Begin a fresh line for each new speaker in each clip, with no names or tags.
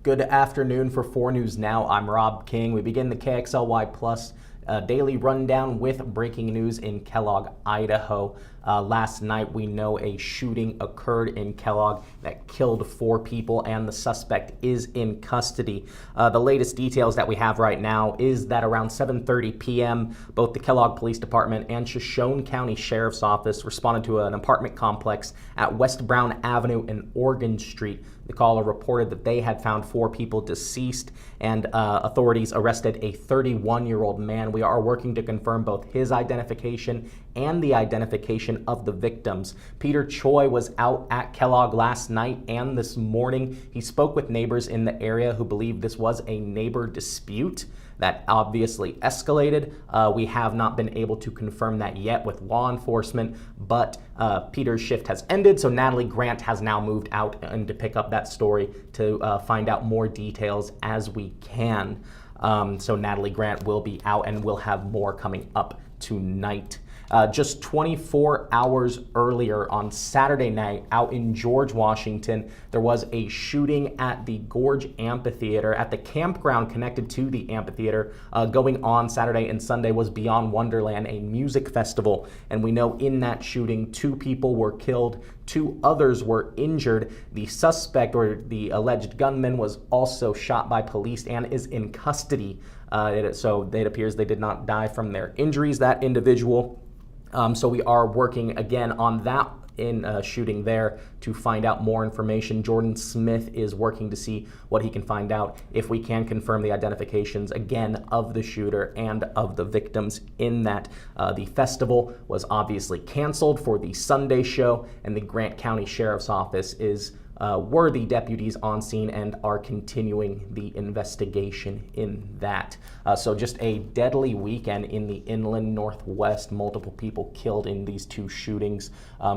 Good afternoon for 4 News Now. I'm Rob King. We begin the KXLY Plus daily rundown with breaking news in Kellogg, Idaho. Last night, we know a shooting occurred in Kellogg that killed 4 people, and the suspect is in custody. The latest details that we have right now is that around 7:30 p.m., both the Kellogg Police Department and Shoshone County Sheriff's Office responded to an apartment complex at West Brown Avenue and Oregon Street. The caller reported that they had found 4 people deceased, and authorities arrested a 31-year-old man. We are working to confirm both his identification and the identification of the victims. Peter Choi was out at Kellogg last night and this morning. He spoke with neighbors in the area who believe this was a neighbor dispute that obviously escalated. We have not been able to confirm that yet with law enforcement, but Peter's shift has ended, so Natalie Grant has now moved out and to pick up that story to find out more details as we can. So Natalie Grant will be out, and we'll have more coming up tonight. Just 24 hours earlier on Saturday night out in Gorge, Washington, there was a shooting at the Gorge Amphitheater. At the campground connected to the amphitheater going on Saturday and Sunday was Beyond Wonderland, a music festival. And we know in that shooting, 2 people were killed, 2 others were injured. The suspect, or the alleged gunman, was also shot by police and is in custody. So it appears they did not die from their injuries, that individual. So we are working again on that shooting there to find out more information. Jordan Smith is working to see what he can find out, if we can confirm the identifications again of the shooter and of the victims in that. The festival was obviously canceled for the Sunday show, and the Grant County Sheriff's Office is were the deputies on scene and are continuing the investigation in that. So just a deadly weekend in the inland Northwest. Multiple people killed in these 2 shootings.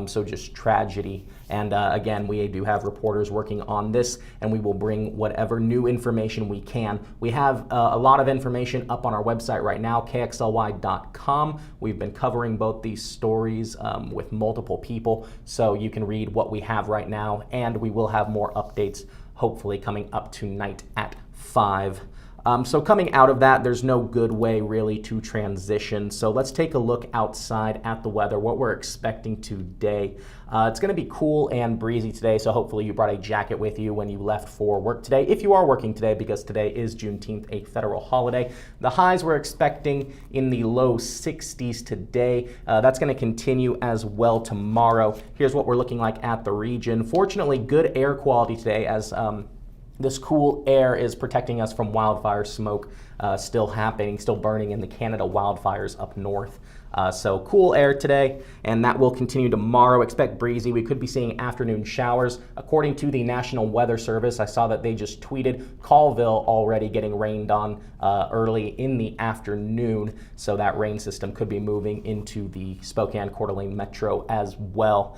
So just tragedy. And again, we do have reporters working on this, and we will bring whatever new information we can. We have a lot of information up on our website right now, KXLY.com. We've been covering both these stories with multiple people, so you can read what we have right now, and we will have more updates hopefully coming up tonight at 5. So coming out of that, there's no good way really to transition. So let's take a look outside at the weather, what we're expecting today. It's going to be cool and breezy today, so hopefully you brought a jacket with you when you left for work today, if you are working today, because today is Juneteenth, a federal holiday. The highs we're expecting in the low 60s today. That's going to continue as well tomorrow. Here's what we're looking like at the region. Fortunately, good air quality today, as this cool air is protecting us from wildfire smoke still happening, still burning in the Canada wildfires up north. So cool air today, and that will continue tomorrow. Expect breezy. We could be seeing afternoon showers. According to the National Weather Service, I saw that they just tweeted Colville already getting rained on early in the afternoon. So that rain system could be moving into the Spokane Coeur d'Alene metro as well.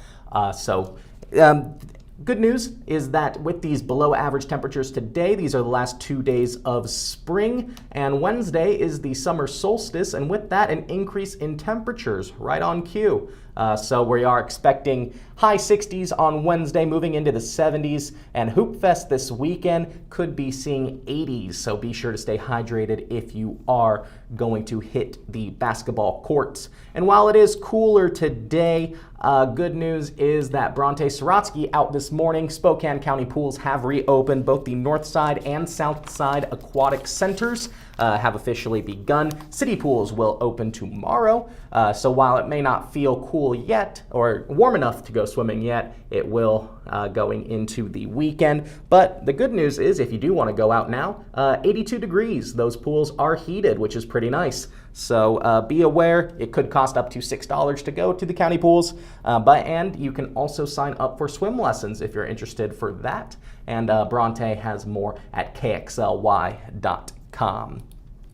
Good news is that with these below average temperatures today, these are the last 2 days of spring, and Wednesday is the summer solstice, and with that, an increase in temperatures right on cue. So we are expecting high 60s on Wednesday, moving into the 70s, and Hoop Fest this weekend could be seeing 80s, so be sure to stay hydrated if you are going to hit the basketball courts. And while it is cooler today, good news is that Bronte Sorotsky out this morning. Spokane County pools have reopened. Both the north side and south side aquatic centers have officially begun. City pools will open tomorrow. So while it may not feel cool yet, or warm enough to go swimming yet, it will going into the weekend. But the good news is, if you do want to go out now, 82 degrees. Those pools are heated, which is pretty nice. So be aware, it could cost up to $6 to go to the county pools, and you can also sign up for swim lessons if you're interested for that. And Bronte has more at KXLY.com.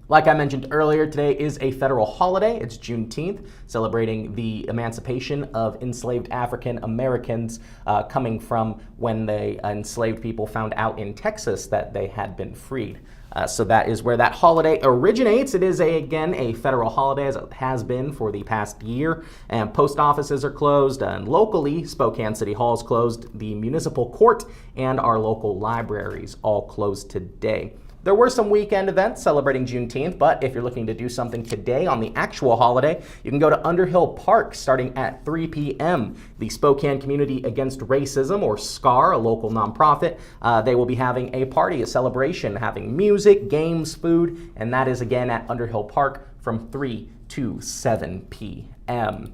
Like I mentioned earlier, today is a federal holiday. It's Juneteenth, celebrating the emancipation of enslaved African Americans coming from when the enslaved people found out in Texas that they had been freed. So that is where that holiday originates. It is, again, a federal holiday, as it has been for the past year. And post offices are closed. And locally, Spokane City Hall is closed. The municipal court and our local libraries all closed today. There were some weekend events celebrating Juneteenth, but if you're looking to do something today on the actual holiday, you can go to Underhill Park starting at 3 p.m. The Spokane Community Against Racism, or SCAR, a local nonprofit, they will be having a party, a celebration, having music, games, food, and that is again at Underhill Park from 3 to 7 p.m.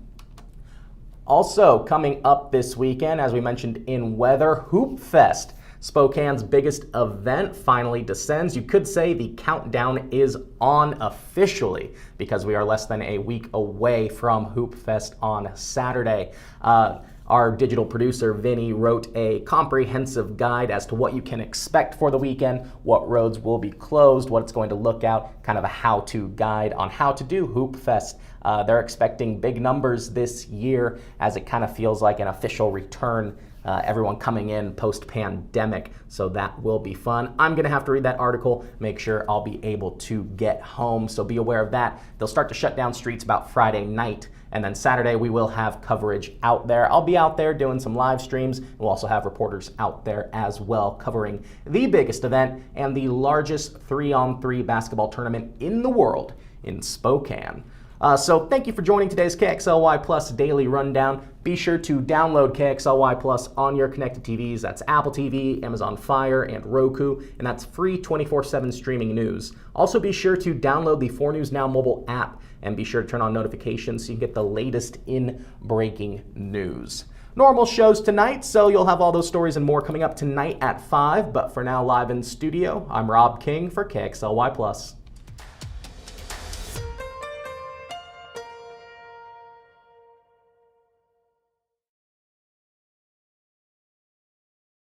Also coming up this weekend, as we mentioned in weather, Hoop Fest. Spokane's biggest event finally descends. You could say the countdown is on officially because we are less than a week away from Hoop Fest on Saturday. Our digital producer, Vinny, wrote a comprehensive guide as to what you can expect for the weekend, what roads will be closed, what it's going to look out, kind of a how-to guide on how to do Hoop Fest. They're expecting big numbers this year as it kind of feels like an official return. Everyone coming in post-pandemic, so that will be fun. I'm going to have to read that article, make sure I'll be able to get home, so be aware of that. They'll start to shut down streets about Friday night, and then Saturday we will have coverage out there. I'll be out there doing some live streams. We'll also have reporters out there as well covering the biggest event and the largest 3-on-3 basketball tournament in the world in Spokane. So thank you for joining today's KXLY Plus Daily Rundown. Be sure to download KXLY Plus on your connected TVs. That's Apple TV, Amazon Fire, and Roku, and that's free 24/7 streaming news. Also be sure to download the 4 News Now mobile app and be sure to turn on notifications so you can get the latest in breaking news. Normal shows tonight, so you'll have all those stories and more coming up tonight at 5, but for now, live in studio, I'm Rob King for KXLY Plus.